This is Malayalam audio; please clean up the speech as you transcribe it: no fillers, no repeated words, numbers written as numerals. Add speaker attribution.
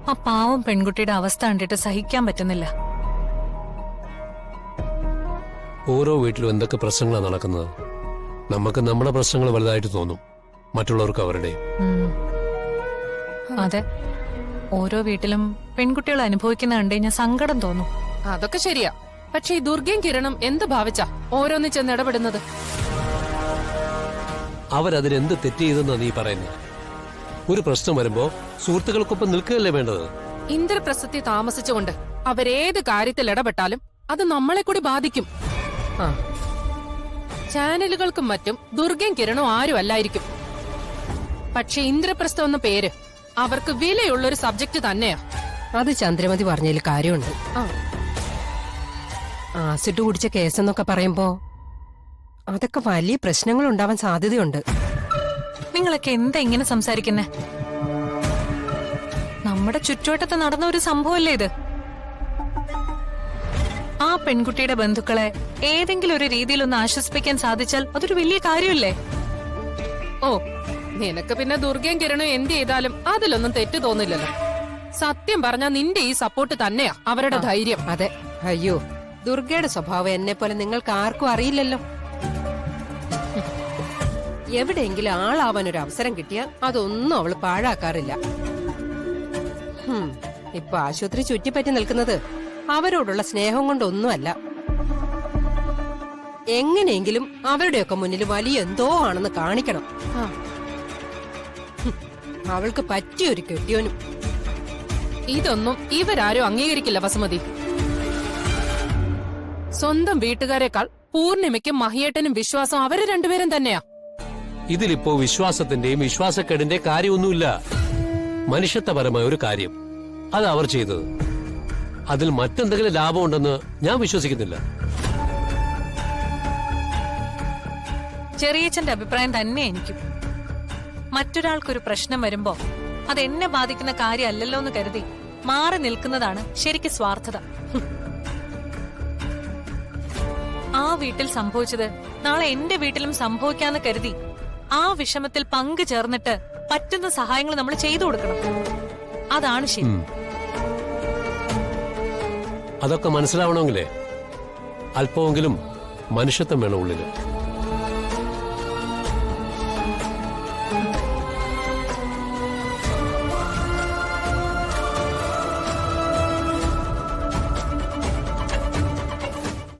Speaker 1: ആ പാവം പെൺകുട്ടിയുടെ അവസ്ഥ കണ്ടിട്ട് സഹിക്കാൻ പറ്റുന്നില്ല.
Speaker 2: ഓരോ വീട്ടിലും എന്തൊക്കെ പ്രശ്നങ്ങളാണ് നടക്കുന്നത്. നമുക്ക് നമ്മുടെ പ്രശ്നങ്ങൾ വലുതായിട്ട് തോന്നും, മറ്റുള്ളവർക്ക് അവരുടെ.
Speaker 1: അതെ, ഓരോ വീട്ടിലും പെൺകുട്ടികൾ അനുഭവിക്കുന്ന കണ്ടു കഴിഞ്ഞാൽ സങ്കടം തോന്നും.
Speaker 3: അതൊക്കെ ശരിയാ. പക്ഷെ ഈ ദുർഗയും കിരണും എന്ത് ഭാവിച്ചാ ഓരോന്ന് ചെന്ന് ഇടപെടുന്നത്?
Speaker 2: അവരതിനെന്ത് തെറ്റ് ചെയ്തെന്നാ നീ പറയുന്നത്? ഒരു പ്രശ്നം വരുമ്പോ സുഹൃത്തുക്കൾക്കൊപ്പം നിൽക്കുകയല്ലേ വേണ്ടത്?
Speaker 3: ഇന്ദ്രപ്രസ്ഥത്തിൽ താമസിച്ചുകൊണ്ട് അവരേത് കാര്യത്തിൽ ഇടപെട്ടാലും അത് നമ്മളെ കൂടി ബാധിക്കും. ആ, ചാനലുകൾക്കും മറ്റും ദുർഗയും കിരണും ആരും അല്ലായിരിക്കും. പക്ഷെ ഇന്ദ്രപ്രസ്ഥം എന്ന പേര് അവർക്ക് വിലയുള്ളൊരു സബ്ജക്ട് തന്നെയാ.
Speaker 4: അത് ചന്ദ്രമതി പറഞ്ഞതിൽ കാര്യമുണ്ട്. ആസിഡ് കുടിച്ച കേസെന്നൊക്കെ പറയുമ്പോ അതൊക്കെ വലിയ പ്രശ്നങ്ങൾ ഉണ്ടാവാൻ സാധ്യതയുണ്ട്.
Speaker 1: നിങ്ങളൊക്കെ എന്താ ഇങ്ങനെ സംസാരിക്കുന്നേ? നമ്മുടെ ചുറ്റുവട്ടത്ത് നടന്ന ഒരു സംഭവമല്ലേ ഇത്? ആ പെൺകുട്ടിയുടെ ബന്ധുക്കളെ ഏതെങ്കിലും ഒരു രീതിയിൽ ഒന്ന് ആശ്വസിപ്പിക്കാൻ സാധിച്ചാൽ അതൊരു വലിയ കാര്യമല്ലേ?
Speaker 3: ഓ, നിനക്ക് പിന്നെ ദുർഗയും കിരണും എന്ത് ചെയ്താലും അതിലൊന്നും തെറ്റ് തോന്നില്ലല്ലോ. സത്യം പറഞ്ഞാ നിന്റെ ഈ സപ്പോർട്ട് തന്നെയാ അവരുടെ ധൈര്യം.
Speaker 4: അതെ. അയ്യോ, ദുർഗയുടെ സ്വഭാവം എന്നെ പോലെ നിങ്ങൾക്ക് ആർക്കും അറിയില്ലല്ലോ. എവിടെയെങ്കിലും ആളാവാൻ ഒരു അവസരം കിട്ടിയാൽ അതൊന്നും അവള് പാഴാക്കാറില്ല. ഇപ്പൊ ആശുപത്രി ചുറ്റിപ്പറ്റി നിൽക്കുന്നത് അവരോടുള്ള സ്നേഹം കൊണ്ടൊന്നുമല്ല. എങ്ങനെയെങ്കിലും അവരുടെയൊക്കെ മുന്നിൽ വലിയ എന്തോ ആണെന്ന് കാണിക്കണം. അവൾക്ക് പറ്റിയൊരു കെട്ടിയോനും.
Speaker 3: ഇതൊന്നും ഇവരാരും അംഗീകരിക്കില്ല വസുമതി. സ്വന്തം വീട്ടുകാരെക്കാൾ പൂർണിമയ്ക്കും മഹിയേട്ടനും വിശ്വാസം അവര് രണ്ടുപേരും തന്നെയാ.
Speaker 2: ഇതിലിപ്പോ വിശ്വാസത്തിന്റെയും വിശ്വാസക്കേടിന്റെ കാര്യമൊന്നുമില്ല. മനുഷ്യത്വപരമായ ഒരു കാര്യം അത് അവർ ചെയ്തത്. അതിൽ മറ്റെന്തെങ്കിലും ലാഭമുണ്ടെന്ന് ഞാൻ വിശ്വസിക്കുന്നില്ല.
Speaker 1: ചെറിയച്ഛന്റെ അഭിപ്രായം തന്നെ എനിക്കും. മറ്റൊരാൾക്കൊരു പ്രശ്നം വരുമ്പോ അത് എന്നെ ബാധിക്കുന്ന കാര്യമല്ലല്ലോ എന്ന് കരുതി മാറി നിൽക്കുന്നതാണ് ശരിക്ക് സ്വാർത്ഥത. ആ വീട്ടിൽ സംഭവിച്ചത് നാളെ എന്റെ വീട്ടിലും സംഭവിക്കാന്ന് കരുതി ആ വിഷമത്തിൽ പങ്കു ചേർന്നിട്ട് പറ്റുന്ന സഹായങ്ങൾ നമ്മൾ ചെയ്തു കൊടുക്കണം. അതാണ് ശരി.
Speaker 2: അതൊക്കെ മനസ്സിലാവണമെങ്കിലേ അല്പമെങ്കിലും മനുഷ്യത്വം വേണം ഉള്ളില്.